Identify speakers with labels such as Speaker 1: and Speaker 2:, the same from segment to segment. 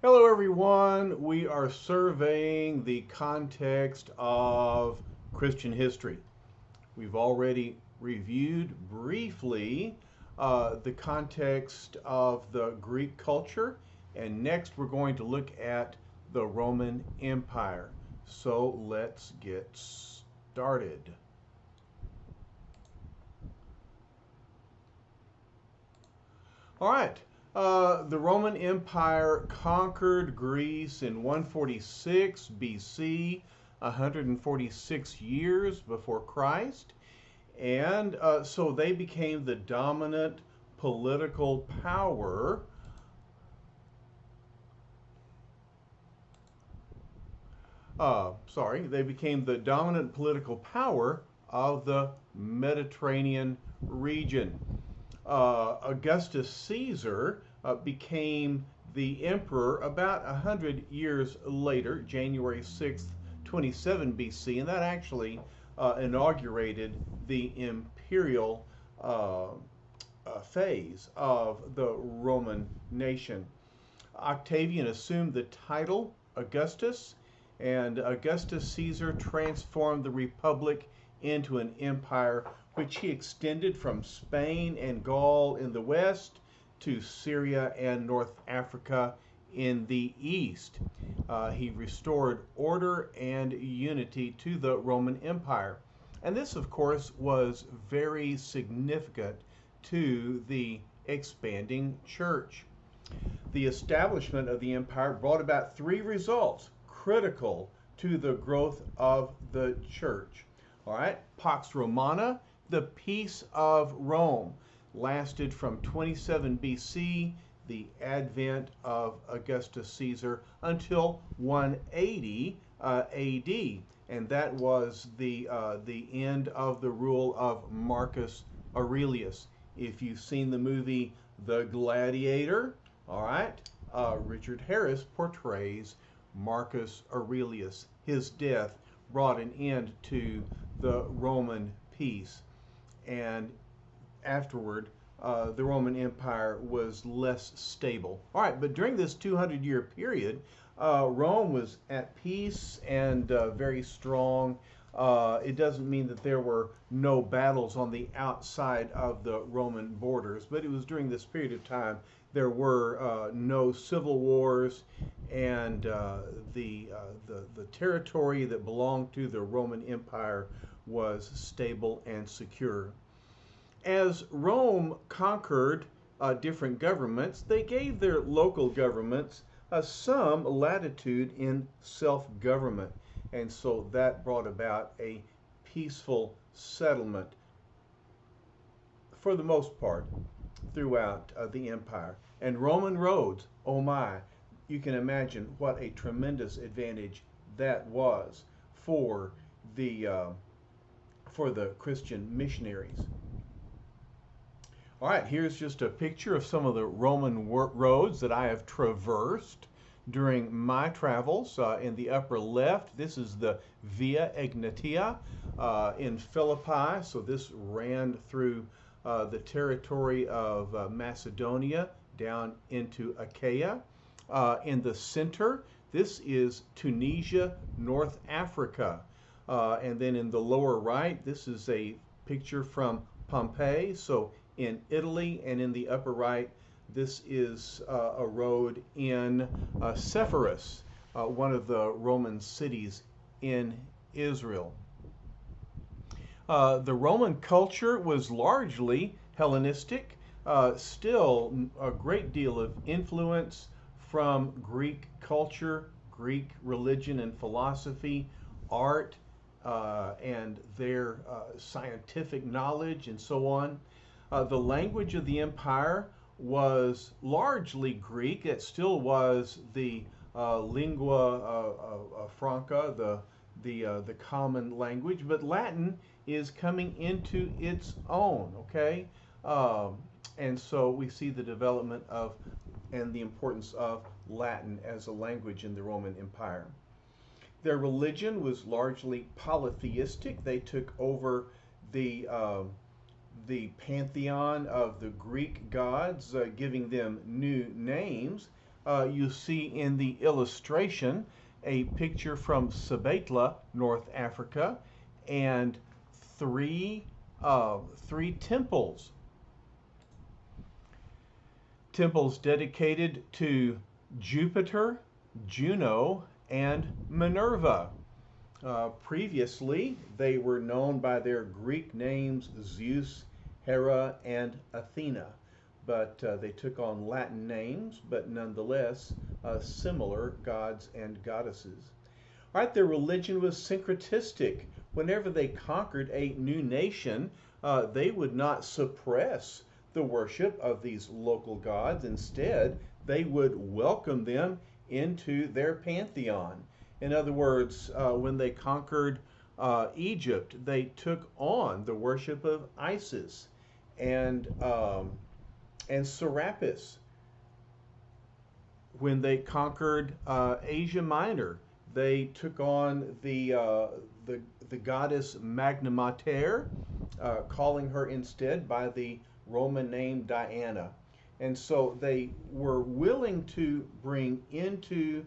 Speaker 1: Hello everyone, we are surveying the context of Christian history. We've already reviewed briefly the context of the Greek culture, and next we're going to look at the Roman Empire. So let's get started. All right. The Roman Empire conquered Greece in 146 BC, 146 years before Christ, and so they became the dominant political power. They became the dominant political power of the Mediterranean region. Augustus Caesar became the emperor about 100 years later, January 6th, 27 BC, and that actually inaugurated the imperial phase of the Roman nation. Octavian assumed the title Augustus, and Augustus Caesar transformed the republic into an empire which he extended from Spain and Gaul in the west to Syria and North Africa in the east. He restored order and unity to the Roman Empire. And this, of course, was very significant to the expanding church. The establishment of the empire brought about three results critical to the growth of the church. All right, Pax Romana, the peace of Rome, lasted from 27 BC, the advent of Augustus Caesar, until 180 AD, and that was the end of the rule of Marcus Aurelius. If you've seen the movie The Gladiator, all right, Richard Harris portrays Marcus Aurelius. His death brought an end to the Roman peace, and afterward the Roman Empire was less stable. All right, but during this 200-year period, Rome was at peace and very strong. It doesn't mean that there were no battles on the outside of the Roman borders, but it was during this period of time there were no civil wars, and the territory that belonged to the Roman Empire was stable and secure. As Rome conquered different governments, they gave their local governments some latitude in self-government, and so that brought about a peaceful settlement for the most part throughout the empire. And Roman roads, oh my, you can imagine what a tremendous advantage that was for the Christian missionaries. All right, here's just a picture of some of the Roman roads that I have traversed during my travels. In the upper left, this is the Via Egnatia in Philippi. So this ran through the territory of Macedonia down into Achaia. In the center, this is Tunisia, North Africa. And then in the lower right, this is a picture from Pompeii, so in Italy, and in the upper right, this is a road in Sepphoris, one of the Roman cities in Israel. The Roman culture was largely Hellenistic, still a great deal of influence from Greek culture, Greek religion and philosophy, art, and their scientific knowledge and so on. The language of the empire was largely Greek. It still was the lingua franca, the common language, but Latin is coming into its own, okay? And so we see the development of and the importance of Latin as a language in the Roman Empire. Their religion was largely polytheistic. They took over the pantheon of the Greek gods, giving them new names. You see in the illustration a picture from Sabatla, North Africa, and three, three temples. Temples dedicated to Jupiter, Juno, and Minerva. Previously, they were known by their Greek names Zeus, Hera, and Athena, but they took on Latin names, but nonetheless similar gods and goddesses. All right, their religion was syncretistic. Whenever they conquered a new nation, they would not suppress the worship of these local gods. Instead, they would welcome them into their pantheon. In other words, when they conquered Egypt, they took on the worship of Isis and Serapis. When they conquered Asia Minor, they took on the goddess Magna Mater, calling her instead by the Roman name Diana. And so they were willing to bring into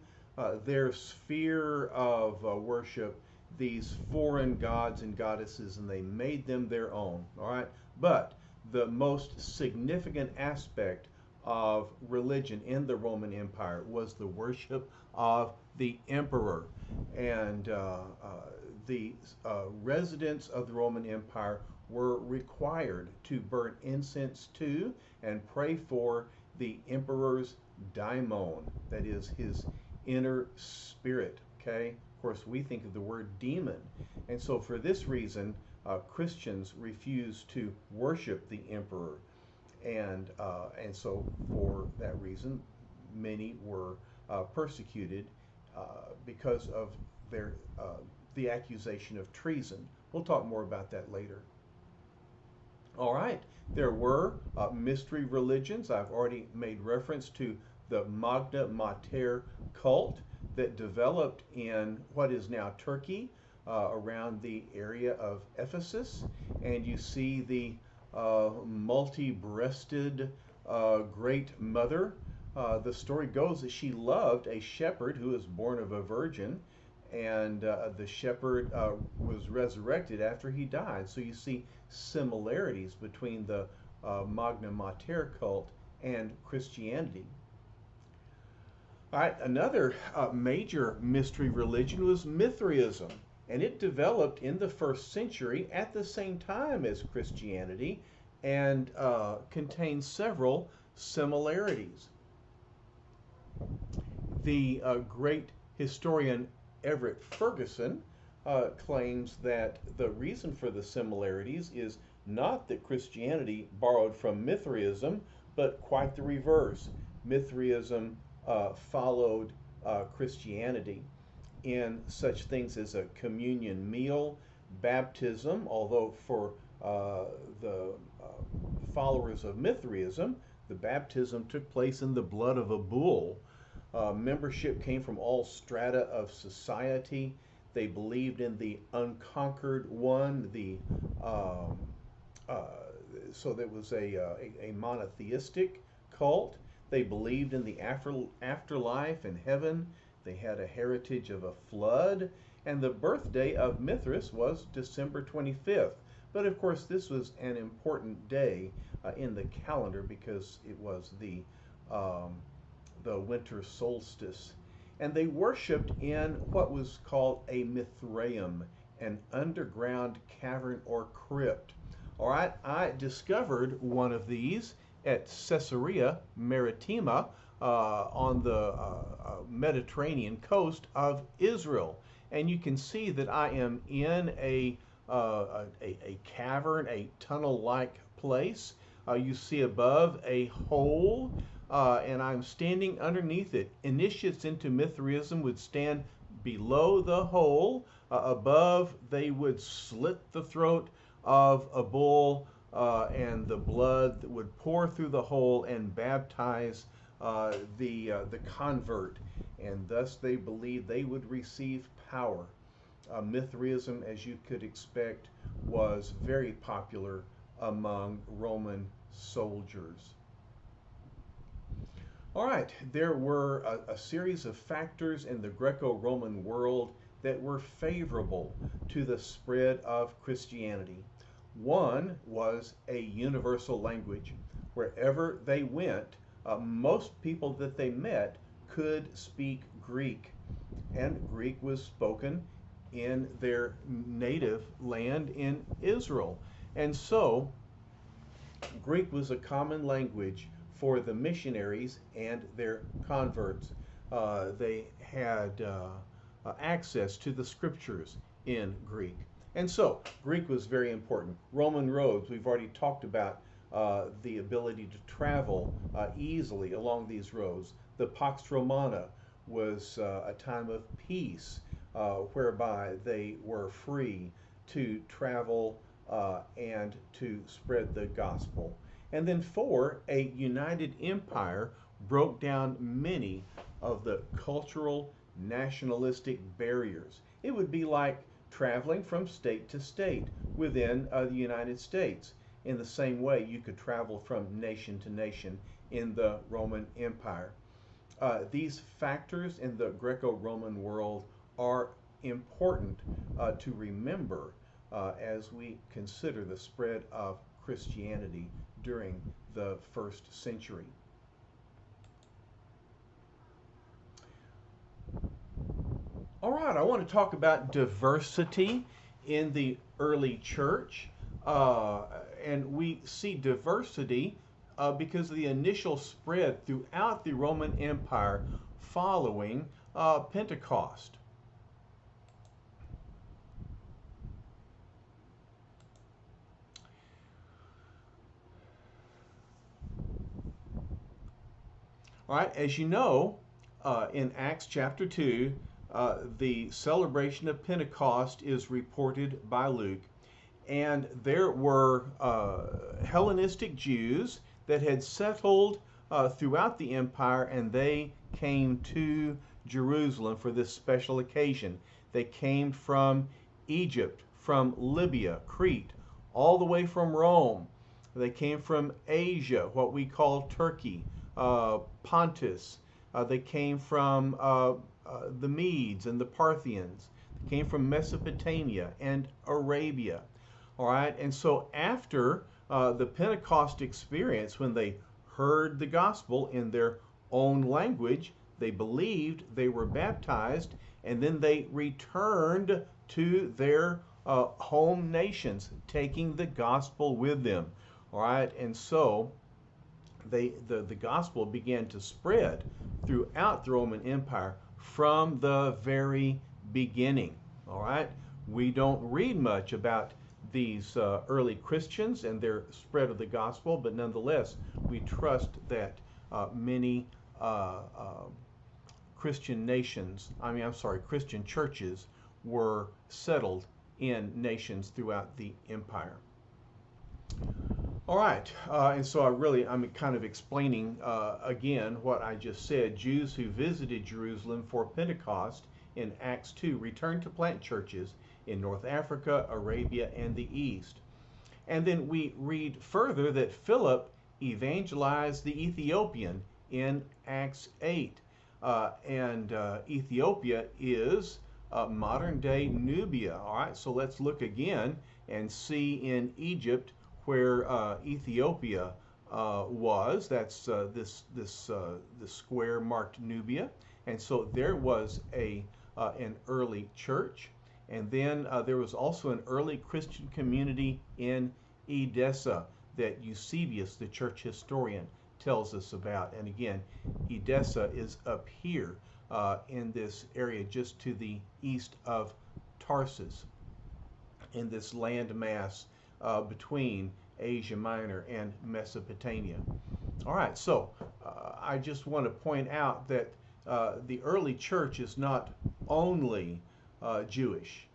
Speaker 1: their sphere of worship these foreign gods and goddesses, and they made them their own. All right, but the most significant aspect of religion in the Roman Empire was the worship of the emperor, and the residents of the Roman Empire were required to burn incense to and pray for the emperor's daimon, that is his inner spirit. Okay, of course we think of the word demon, and so for this reason Christians refuse to worship the emperor, and so for that reason many were persecuted because of their the accusation of treason. We'll talk more about that later. All right, there were mystery religions. I've already made reference to the Magna Mater cult that developed in what is now Turkey, around the area of Ephesus, and you see the multi-breasted great mother. The story goes that she loved a shepherd who was born of a virgin, and the shepherd was resurrected after he died. So you see similarities between the Magna Mater cult and Christianity. All right, another major mystery religion was Mithraism, and it developed in the 1st century at the same time as Christianity, and contains several similarities. The great historian Everett Ferguson claims that the reason for the similarities is not that Christianity borrowed from Mithraism, but quite the reverse. Mithraism followed Christianity in such things as a communion meal, baptism, although for the followers of Mithraism, the baptism took place in the blood of a bull. Membership came from all strata of society. They believed in the unconquered one, so that was a monotheistic cult. They believed in the afterlife and heaven. They had a heritage of a flood, and the birthday of Mithras was December 25th. But of course, this was an important day in the calendar because it was the winter solstice. And they worshipped in what was called a Mithraeum, an underground cavern or crypt. All right, I discovered one of these at Caesarea Maritima on the Mediterranean coast of Israel. And you can see that I am in a cavern, a tunnel-like place. You see above a hole, and I'm standing underneath it. Initiates into Mithraism would stand below the hole. Above, they would slit the throat of a bull, and the blood would pour through the hole and baptize the convert, and thus they believed they would receive power. Mithraism, as you could expect, was very popular among Roman soldiers. All right, there were a series of factors in the Greco-Roman world that were favorable to the spread of Christianity. One was a universal language. Wherever they went, most people that they met could speak Greek, and Greek was spoken in their native land in Israel. And so Greek was a common language for the missionaries and their converts. They had access to the scriptures in Greek. And so Greek was very important. Roman roads, we've already talked about the ability to travel easily along these roads. The Pax Romana was a time of peace whereby they were free to travel and to spread the gospel. And then, four, a united empire broke down many of the cultural, nationalistic barriers. It would be like traveling from state to state within the United States. In the same way, you could travel from nation to nation in the Roman Empire. These factors in the Greco-Roman world are important to remember as we consider the spread of Christianity during the first century. All right, I want to talk about diversity in the early church. And we see diversity because of the initial spread throughout the Roman Empire following Pentecost. All right, as you know, in Acts chapter 2, the celebration of Pentecost is reported by Luke. And there were Hellenistic Jews that had settled throughout the empire, and they came to Jerusalem for this special occasion. They came from Egypt, from Libya, Crete, all the way from Rome. They came from Asia, what we call Turkey, Pontus. They came from the Medes and the Parthians. They came from Mesopotamia and Arabia. All right, and so after the Pentecost experience, when they heard the gospel in their own language, they believed, they were baptized, and then they returned to their home nations, taking the gospel with them. All right, and so the gospel began to spread throughout the Roman Empire from the very beginning. All right, we don't read much about these early Christians and their spread of the gospel, but nonetheless, we trust that many Christian churches were settled in nations throughout the empire. All right, and so I'm kind of explaining again what I just said. Jews who visited Jerusalem for Pentecost in Acts 2 returned to plant churches in North Africa, Arabia, and the East. And then we read further that Philip evangelized the Ethiopian in Acts 8. And Ethiopia is modern day Nubia. All right, so let's look again and see in Egypt where Ethiopia was. That's this square marked Nubia. And so there was an early church. And then there was also an early Christian community in Edessa that Eusebius, the church historian, tells us about. And again, Edessa is up here in this area just to the east of Tarsus, in this landmass between Asia Minor and Mesopotamia. All right, so I just want to point out that the early church is not only Jewish.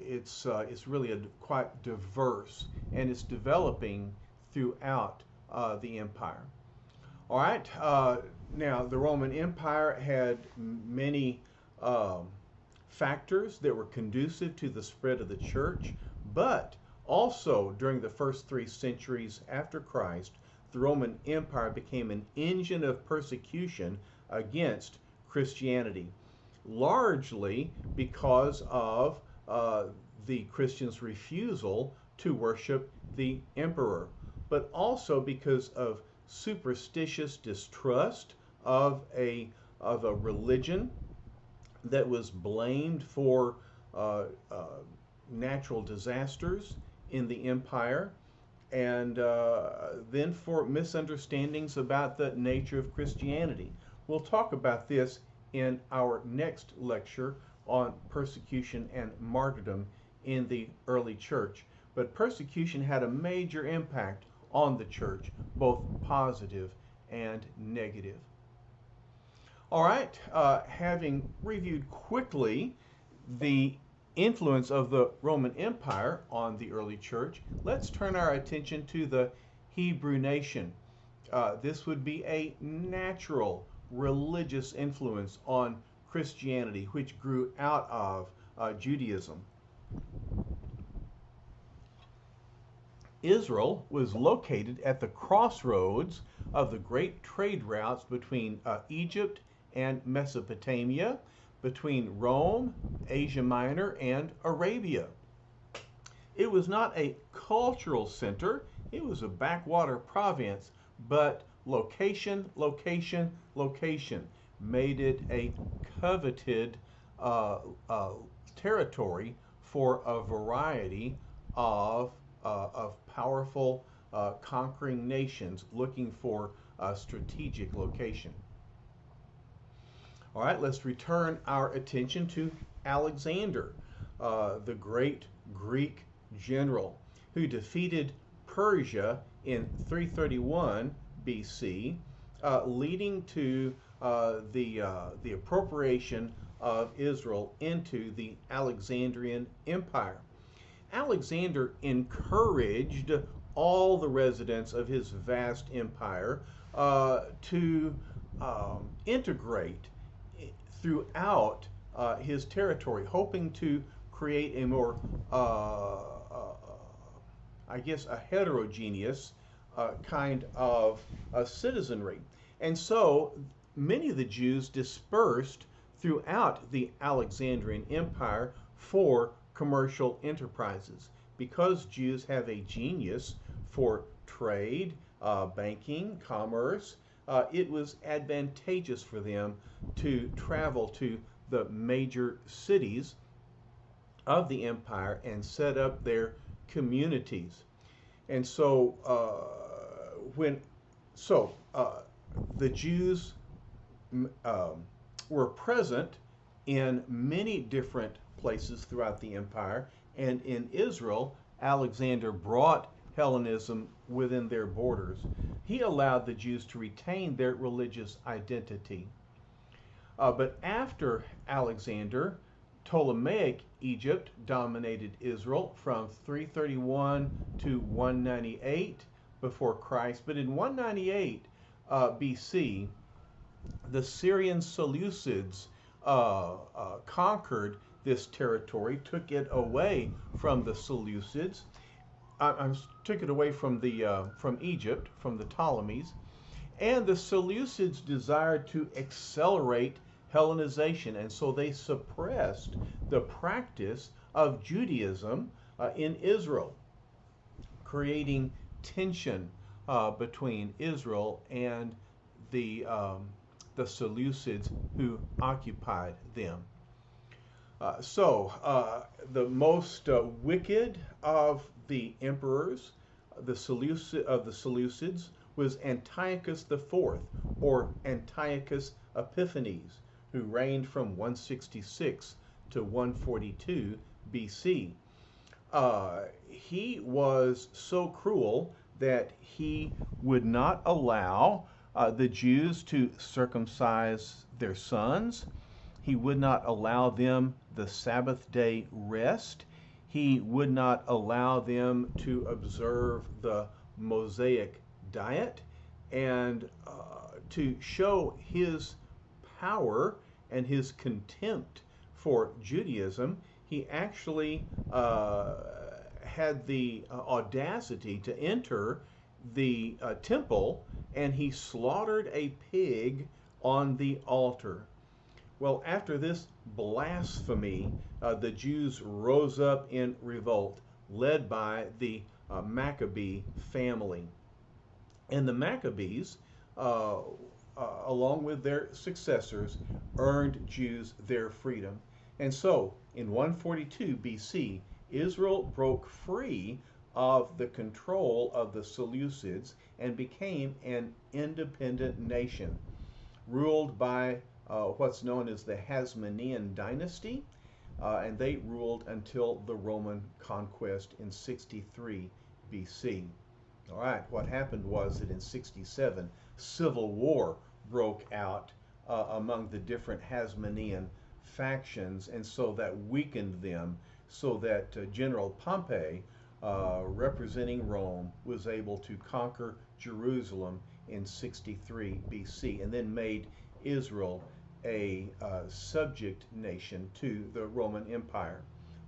Speaker 1: It's really quite diverse, and it's developing throughout the empire. All right, now the Roman Empire had many factors that were conducive to the spread of the church, but also during the first 3 centuries after Christ, the Roman Empire became an engine of persecution against Christianity, largely because of the Christians' refusal to worship the emperor, but also because of superstitious distrust of a religion that was blamed for natural disasters in the empire, and then for misunderstandings about the nature of Christianity. We'll talk about this in our next lecture on persecution and martyrdom in the early church. But persecution had a major impact on the church, both positive and negative. All right, having reviewed quickly the influence of the Roman Empire on the early church, let's turn our attention to the Hebrew nation. This would be a natural religious influence on Christianity, which grew out of Judaism. Israel was located at the crossroads of the great trade routes between Egypt and Mesopotamia, between Rome, Asia Minor, and Arabia. It was not a cultural center, it was a backwater province, but location, location, location made it a coveted territory for a variety of powerful conquering nations looking for a strategic location. All right, let's return our attention to Alexander, the great Greek general who defeated Persia in 331 BC, leading to the appropriation of Israel into the Alexandrian Empire. Alexander encouraged all the residents of his vast empire to integrate throughout his territory, hoping to create a more, I guess, a heterogeneous kind of citizenry. And so many of the Jews dispersed throughout the Alexandrian Empire for commercial enterprises. Because Jews have a genius for trade, banking, commerce, it was advantageous for them to travel to the major cities of the empire and set up their communities. And so the Jews were present in many different places throughout the empire, and in Israel, Alexander brought Hellenism within their borders. He allowed the Jews to retain their religious identity. But after Alexander, Ptolemaic Egypt dominated Israel from 331 to 198 before Christ. But in 198 BC, the Syrian Seleucids conquered this territory, took it away from the Seleucids, took it away from Egypt, from the Ptolemies, and the Seleucids desired to accelerate Hellenization, and so they suppressed the practice of Judaism in Israel, creating tension between Israel and the Seleucids who occupied them. The most wicked of the emperors, the Seleucids, was Antiochus IV, or Antiochus Epiphanes, who reigned from 166 to 142 BC. He was so cruel that he would not allow the Jews to circumcise their sons. He would not allow them the Sabbath day rest. He would not allow them to observe the Mosaic diet. And to show his power and his contempt for Judaism, he actually had the audacity to enter the temple, and he slaughtered a pig on the altar. Well, after this blasphemy, the Jews rose up in revolt, led by the Maccabee family. And the Maccabees, uh, along with their successors, earned Jews their freedom. And so, in 142 BC, Israel broke free of the control of the Seleucids and became an independent nation, ruled by what's known as the Hasmonean dynasty, and they ruled until the Roman conquest in 63 BC. All right, what happened was that in 67, civil war broke out among the different Hasmonean factions, and so that weakened them, so that General Pompey, representing Rome, was able to conquer Jerusalem in 63 BC and then made Israel a subject nation to the Roman Empire.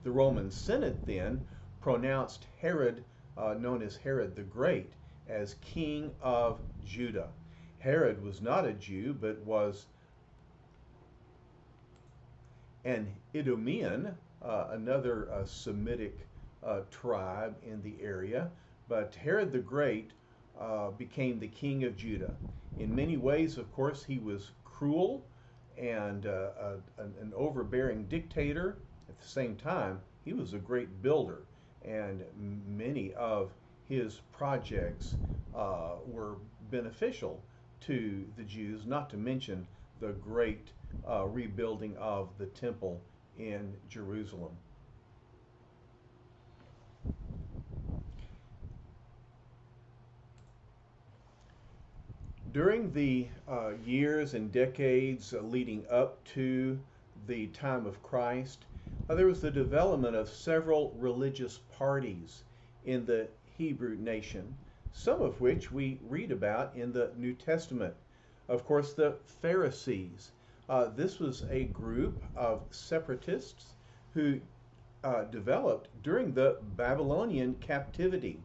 Speaker 1: The Roman Senate then pronounced Herod, known as Herod the Great, as king of Judah. Herod was not a Jew, but was an Idumean, another Semitic tribe in the area. But Herod the Great became the king of Judah. In many ways, of course, he was cruel and an overbearing dictator. At the same time, he was a great builder, and many of his projects were beneficial to the Jews, not to mention the great rebuilding of the temple in Jerusalem. During the years and decades leading up to the time of Christ, there was the development of several religious parties in the Hebrew nation, some of which we read about in the New Testament. Of course, the Pharisees. This was a group of separatists who developed during the Babylonian captivity.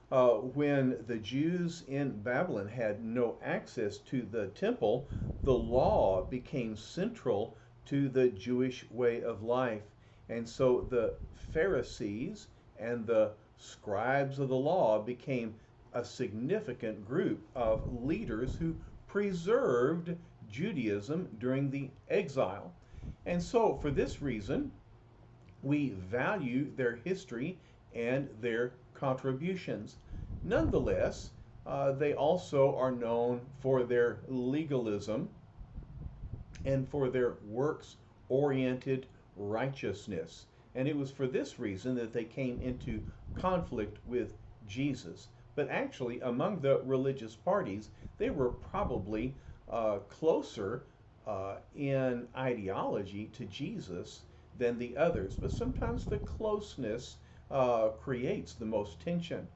Speaker 1: When the Jews in Babylon had no access to the temple, the law became central to the Jewish way of life. And so the Pharisees and the scribes of the law became a significant group of leaders who preserved Judaism during the exile. And so, for this reason, we value their history and their contributions. Nonetheless, they also are known for their legalism and for their works-oriented righteousness. And it was for this reason that they came into conflict with Jesus. But actually, among the religious parties, they were probably closer in ideology to Jesus than the others. But sometimes the closeness creates the most tension.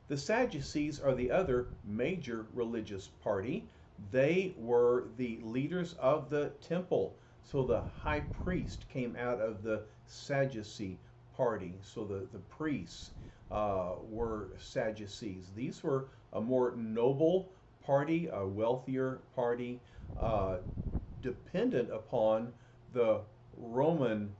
Speaker 1: The Sadducees are the other major religious party. They were the leaders of the temple. So the high priest came out of the Sadducee party. So the priests were Sadducees. These were a more noble party, a wealthier party, dependent upon the Roman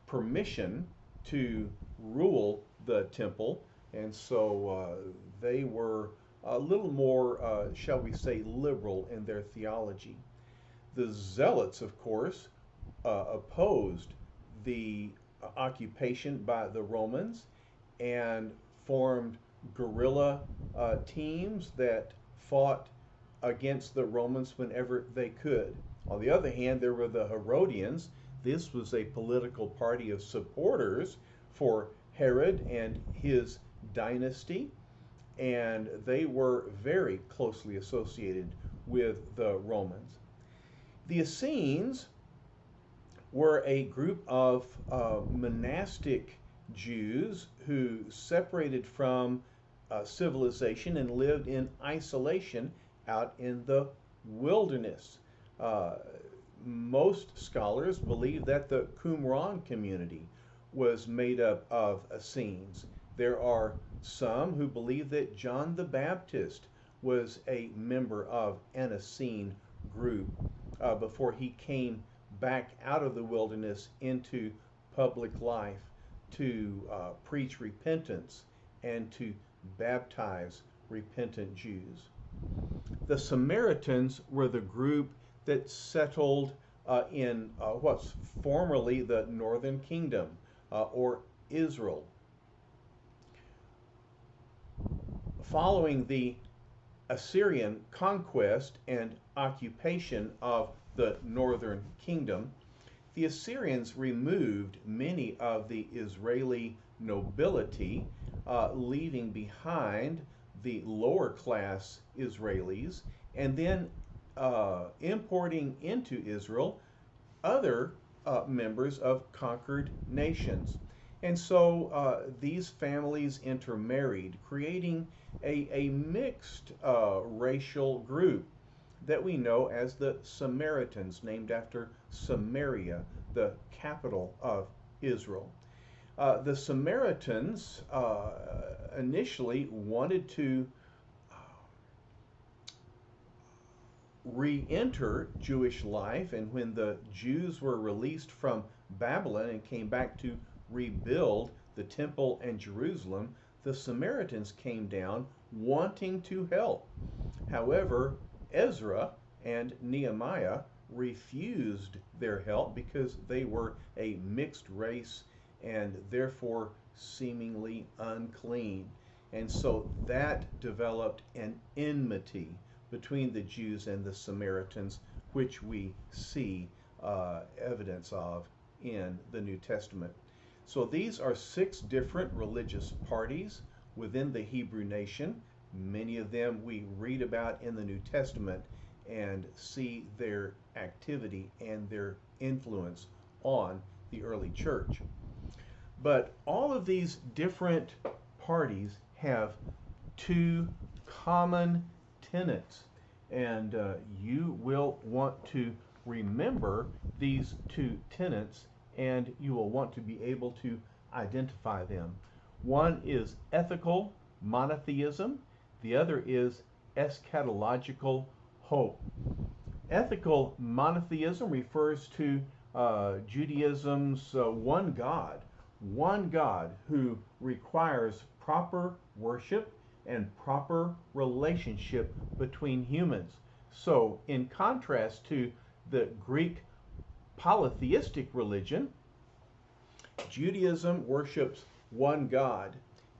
Speaker 1: permission to rule the temple. And so they were a little more, shall we say, liberal in their theology. The Zealots, of course, opposed the occupation by the Romans and formed guerrilla teams that fought against the Romans whenever they could. On the other hand, there were the Herodians. This was a political party of supporters for Herod and his dynasty, and they were very closely associated with the Romans. The Essenes were a group of monastic Jews who separated from civilization and lived in isolation out in the wilderness. Most scholars believe that the Qumran community was made up of Essenes. There are some who believe that John the Baptist was a member of an Essene group before he came back out of the wilderness into public life to preach repentance and to baptize repentant Jews. The Samaritans were the group that settled in what's formerly the northern kingdom or Israel. Following the Assyrian conquest and occupation of the northern kingdom, the Assyrians removed many of the Israeli nobility, leaving behind the lower class Israelis, and then importing into Israel other members of conquered nations. And so these families intermarried, creating a mixed racial group that we know as the Samaritans, named after Samaria, the capital of Israel. The Samaritans initially wanted to re-enter Jewish life, and when the Jews were released from Babylon and came back to rebuild the temple and Jerusalem, the Samaritans came down wanting to help. However, Ezra and Nehemiah refused their help because they were a mixed race and therefore seemingly unclean. And so that developed an enmity between the Jews and the Samaritans, which we see evidence of in the New Testament. So these are 6 different religious parties within the Hebrew nation. Many of them we read about in the New Testament and see their activity and their influence on the early church. But all of these different parties have 2 common tenets, and you will want to remember these 2 tenets, and you will want to be able to identify them. One is ethical monotheism, the other is eschatological hope. Ethical monotheism refers to Judaism's one God who requires proper worship and proper relationship between humans. So in contrast to the Greek polytheistic religion, Judaism worships one God,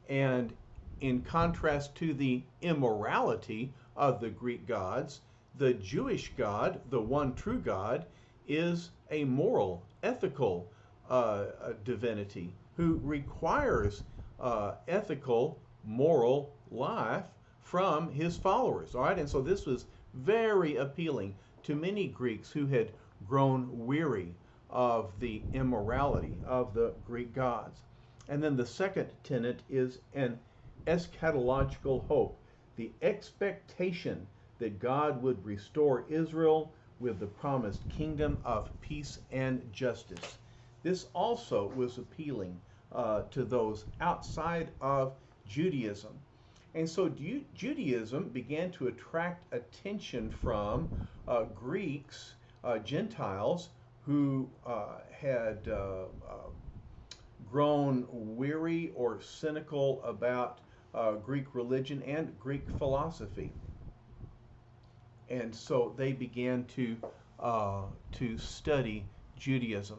Speaker 1: and in contrast to the immorality of the Greek gods, the Jewish God, the one true God, is a moral, ethical divinity who requires ethical, moral life from his followers. All right, and so this was very appealing to many Greeks who had grown weary of the immorality of the Greek gods. And then the second tenet is an eschatological hope, the expectation that God would restore Israel with the promised kingdom of peace and justice. This also was appealing to those outside of Judaism. And so Judaism began to attract attention from Greeks, Gentiles, who had grown weary or cynical about Greek religion and Greek philosophy. And so they began to study Judaism.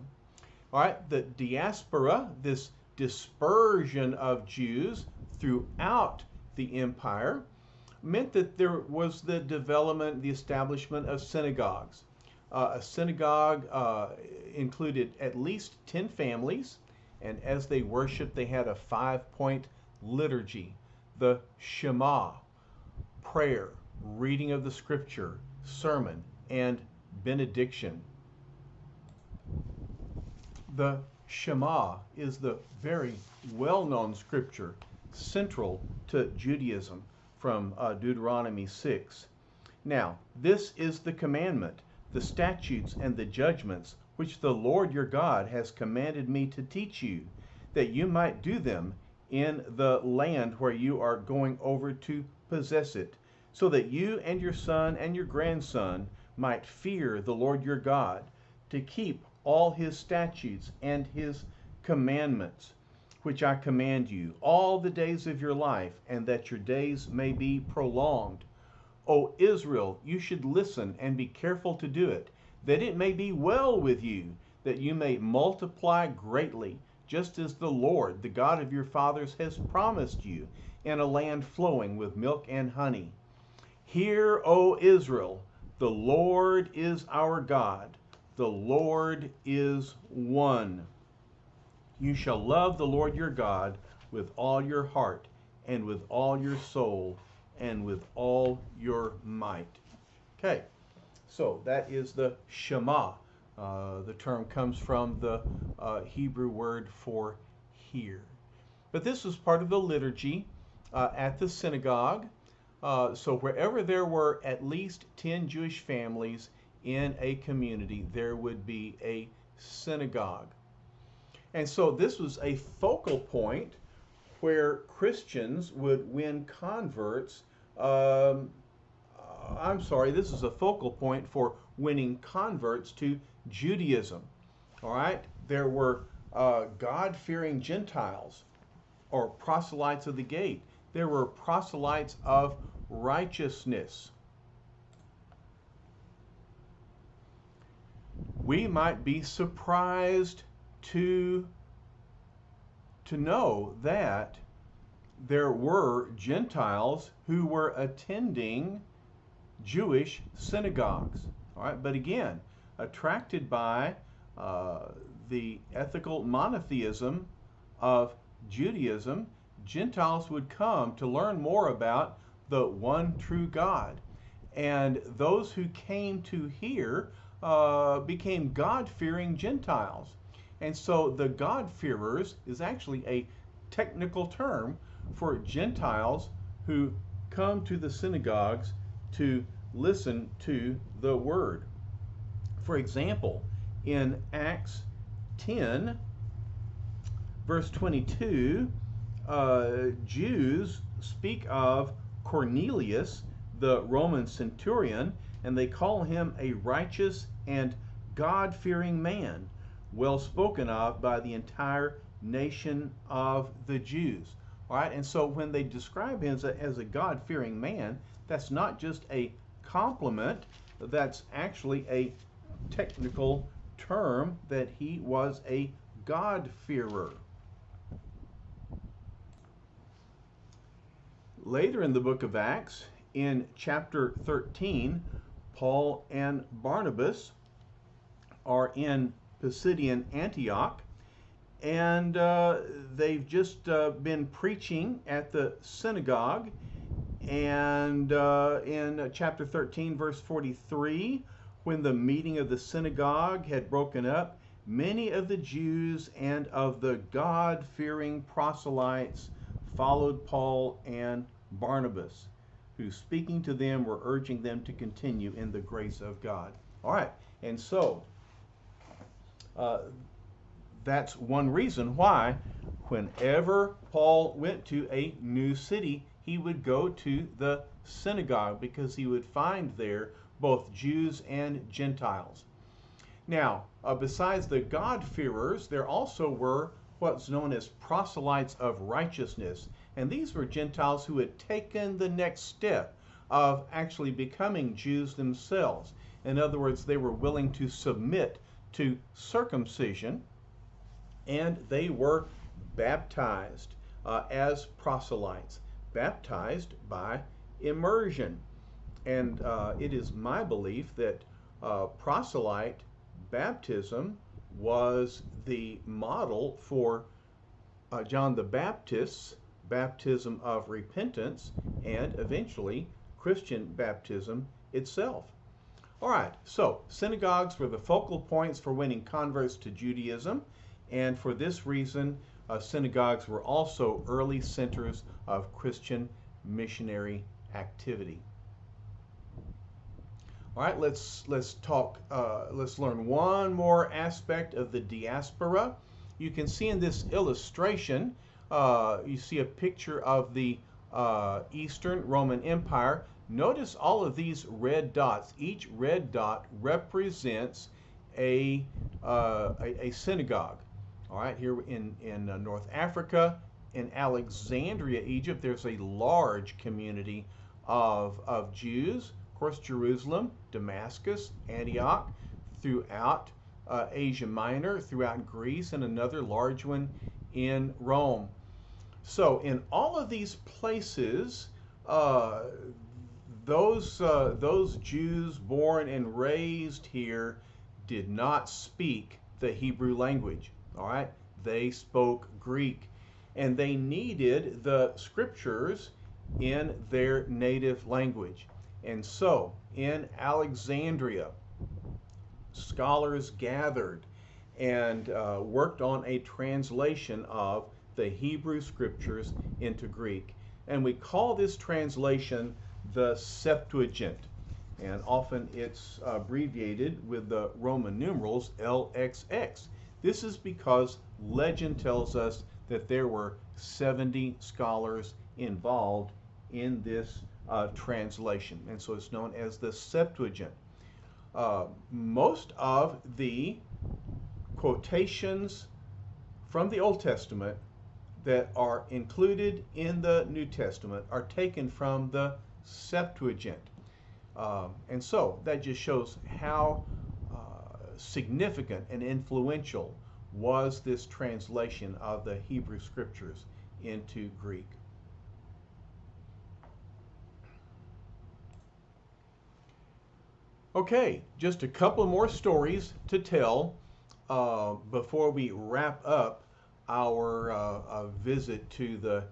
Speaker 1: All right, the diaspora, this dispersion of Jews throughout the empire, meant that there was the development, the establishment of synagogues. A synagogue included at least 10 families, and as they worshiped, they had a 5-point liturgy: the Shema, prayer, reading of the scripture, sermon, and benediction. The Shema is the very well-known scripture central to Judaism from Deuteronomy 6. Now, this is the commandment, the statutes and the judgments which the Lord your God has commanded me to teach you, that you might do them in the land where you are going over to possess it, so that you and your son and your grandson might fear the Lord your God, to keep all his statutes and his commandments, which I command you, all the days of your life, and that your days may be prolonged. O Israel, you should listen and be careful to do it, that it may be well with you, that you may multiply greatly, just as the Lord, the God of your fathers, has promised you, in a land flowing with milk and honey. Hear, O Israel, the Lord is our God. The Lord is one. You shall love the Lord your God with all your heart, and with all your soul, and with all your might. Okay, so that is the Shema. The term comes from the Hebrew word for hear. But this was part of the liturgy at the synagogue. So wherever there were at least 10 Jewish families in a community, there would be a synagogue. And so this was a focal point where Christians would win converts. This is a focal point for winning converts to Judaism. All right, there were God-fearing Gentiles, or proselytes of the gate. There were proselytes of righteousness. We might be surprised to know that there were Gentiles who were attending Jewish synagogues. All right, but again, attracted by the ethical monotheism of Judaism, Gentiles would come to learn more about the one true God. And those who came to hear became God-fearing Gentiles. And so the God-fearers is actually a technical term for Gentiles who come to the synagogues to listen to the word. For example, in Acts 10, verse 22, Jews speak of Cornelius, the Roman centurion, and they call him a righteous and God-fearing man, well spoken of by the entire nation of the Jews. All right, and so when they describe him as a God-fearing man, that's not just a compliment, that's actually a technical term that he was a God-fearer. Later in the book of Acts, in chapter 13, Paul and Barnabas are in Pisidian Antioch, and they've just been preaching at the synagogue. And in chapter 13, verse 43, when the meeting of the synagogue had broken up, many of the Jews and of the God-fearing proselytes followed Paul and Barnabas, who speaking to them were urging them to continue in the grace of God. All right, and so that's one reason why whenever Paul went to a new city, he would go to the synagogue, because he would find there both Jews and Gentiles. Now, besides the God-fearers, there also were what's known as proselytes of righteousness. And these were Gentiles who had taken the next step of actually becoming Jews themselves. In other words, they were willing to submit to circumcision, and they were baptized as proselytes, baptized by immersion. And it is my belief that proselyte baptism was the model for John the Baptist's baptism of repentance, and eventually Christian baptism itself. All right, so synagogues were the focal points for winning converts to Judaism, and for this reason, synagogues were also early centers of Christian missionary activity. All right, let's learn one more aspect of the diaspora. You can see in this illustration you see a picture of the Eastern Roman Empire. Notice all of these red dots. Each red dot represents a synagogue. All right, here in North Africa, in Alexandria, Egypt, there's a large community of Jews. Of course, Jerusalem, Damascus, Antioch, throughout Asia Minor, throughout Greece, and another large one in Rome. So in all of these places, those Jews born and raised here did not speak the Hebrew language. All right, they spoke Greek, and they needed the scriptures in their native language. And so in Alexandria, scholars gathered and worked on a translation of the Hebrew scriptures into Greek. And we call this translation the Septuagint. And often it's abbreviated with the Roman numerals LXX. This is because legend tells us that there were 70 scholars involved in this translation. And so it's known as the Septuagint. Most of the quotations from the Old Testament that are included in the New Testament are taken from the Septuagint. And so that just shows how significant and influential was this translation of the Hebrew Scriptures into Greek. Okay, just a couple more stories to tell before we wrap up our visit to the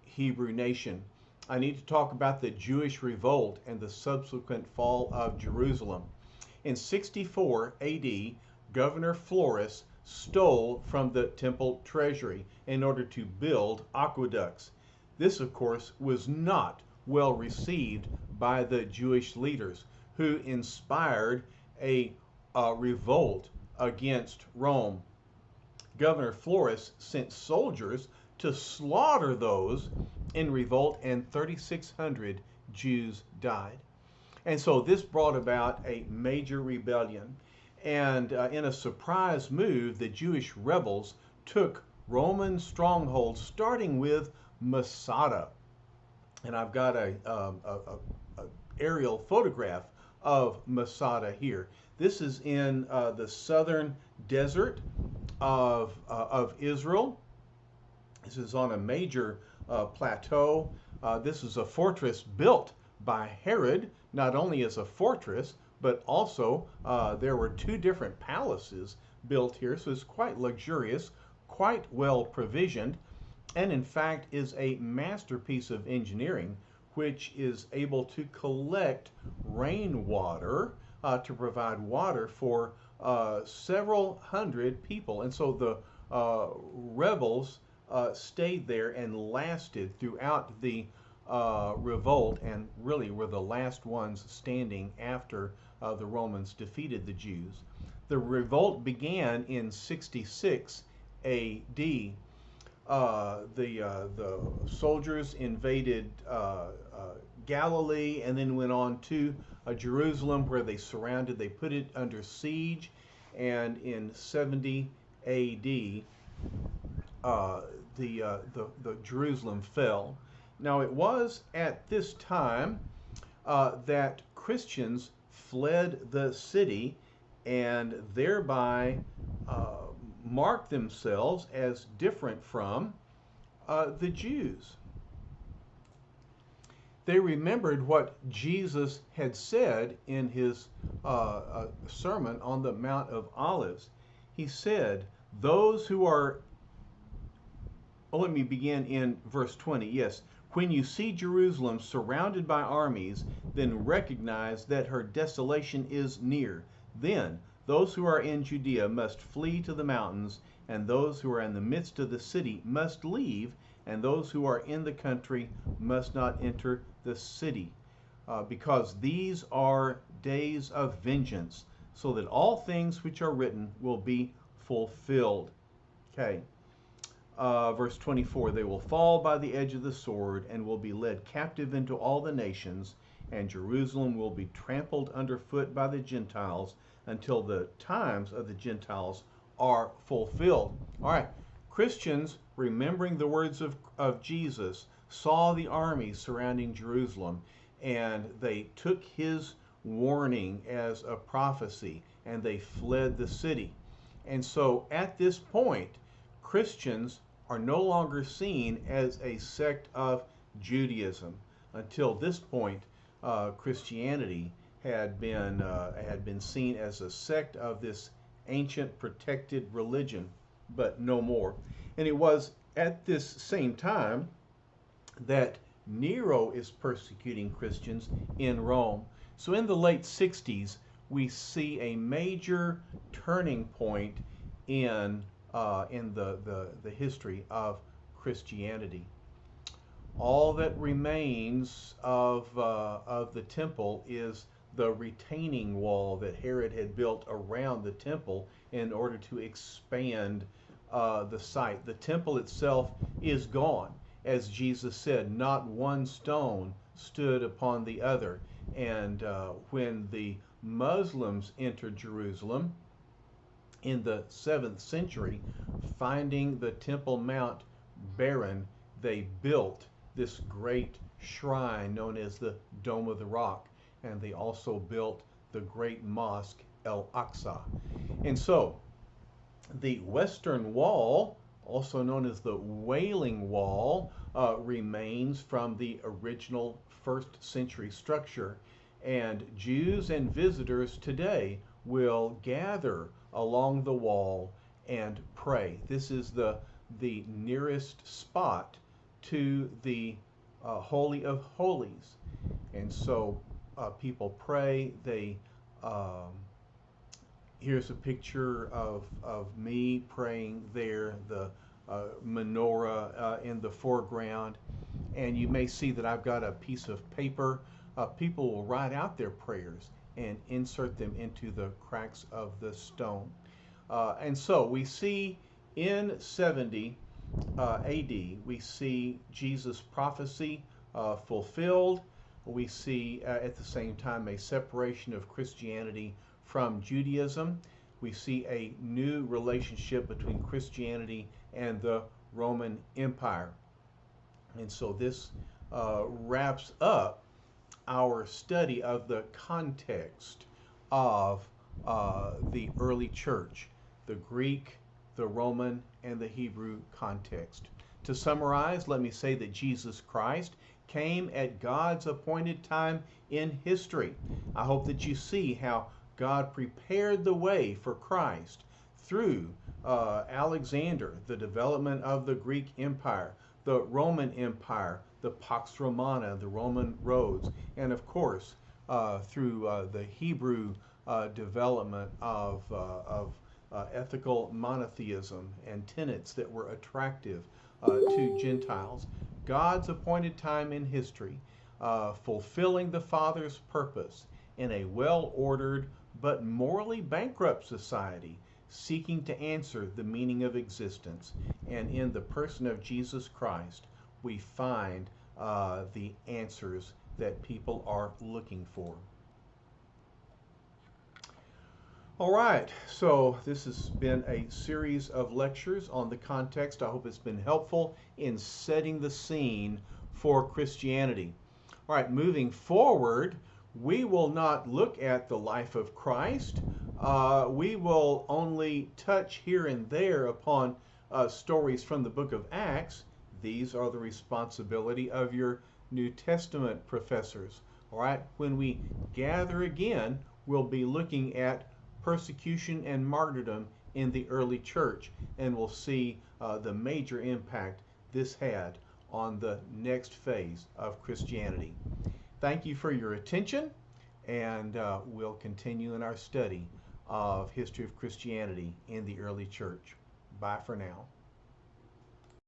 Speaker 1: Hebrew nation. I need to talk about the Jewish revolt and the subsequent fall of Jerusalem. In 64 AD, Governor Florus stole from the temple treasury in order to build aqueducts. This, of course, was not well received by the Jewish leaders, who inspired a revolt against Rome. Governor Florus sent soldiers to slaughter those in revolt, and 3,600 Jews died. And so this brought about a major rebellion. And in a surprise move, the Jewish rebels took Roman strongholds, starting with Masada. And I've got a aerial photograph of Masada here. This is in the southern desert of Israel. This is on a major plateau. This is a fortress built by Herod, not only as a fortress, but also there were two different palaces built here, so it's quite luxurious, quite well provisioned, and in fact is a masterpiece of engineering, which is able to collect rainwater to provide water for several hundred people. And so the rebels stayed there and lasted throughout the revolt, and really were the last ones standing after the Romans defeated the Jews. The revolt began in 66 AD. The soldiers invaded Galilee and then went on to Jerusalem, where they surrounded, they put it under siege, and in 70 AD the Jerusalem fell. Now it was at this time that Christians fled the city and thereby marked themselves as different from the Jews. They remembered what Jesus had said in his sermon on the Mount of Olives. He said, those who are, well, let me begin in verse 20. Yes, when you see Jerusalem surrounded by armies, then recognize that her desolation is near. Then those who are in Judea must flee to the mountains, and those who are in the midst of the city must leave, and those who are in the country must not enter the city, because these are days of vengeance, so that all things which are written will be fulfilled. Okay. Verse 24, they will fall by the edge of the sword and will be led captive into all the nations, and Jerusalem will be trampled underfoot by the Gentiles until the times of the Gentiles are fulfilled. All right, Christians, remembering the words of Jesus, saw the army surrounding Jerusalem, and they took his warning as a prophecy, and they fled the city. And so at this point, Christians are no longer seen as a sect of Judaism. Until this point, Christianity had been seen as a sect of this ancient protected religion, but no more. And it was at this same time that Nero is persecuting Christians in Rome. So in the late 60s, we see a major turning point in the history of Christianity. All that remains of the temple is the retaining wall that Herod had built around the temple in order to expand the site. The temple itself is gone. As Jesus said, not one stone stood upon the other. And when the Muslims entered Jerusalem in the 7th century, finding the Temple Mount barren, they built this great shrine known as the Dome of the Rock, and they also built the great mosque Al-Aqsa. And so the Western Wall, also known as the Wailing Wall, remains from the original 1st century structure, and Jews and visitors today will gather along the wall and pray. This is the nearest spot to the Holy of Holies. And so people pray. Here's a picture of me praying there, the menorah in the foreground. And you may see that I've got a piece of paper. People will write out their prayers and insert them into the cracks of the stone. And so we see in 70 AD, we see Jesus' prophecy fulfilled. We see at the same time a separation of Christianity from Judaism. We see a new relationship between Christianity and the Roman Empire. And so this wraps up our study of the context of the early church, the Greek, the Roman, and the Hebrew context. To summarize, let me say that Jesus Christ came at God's appointed time in history. I hope that you see how God prepared the way for Christ through Alexander, the development of the Greek Empire, the Roman Empire, the Pax Romana, the Roman roads, and of course through the Hebrew development of ethical monotheism and tenets that were attractive to Gentiles. God's appointed time in history, fulfilling the Father's purpose in a well-ordered but morally bankrupt society, seeking to answer the meaning of existence. And in the person of Jesus Christ, we find the answers that people are looking for. All right, so this has been a series of lectures on the context. I hope it's been helpful in setting the scene for Christianity. All right, moving forward, we will not look at the life of Christ. We will only touch here and there upon stories from the book of Acts. These are the responsibility of your New Testament professors. All right, when we gather again, we'll be looking at persecution and martyrdom in the early church, and we'll see the major impact this had on the next phase of Christianity. Thank you for your attention, and we'll continue in our study of history of Christianity in the early church. Bye for now.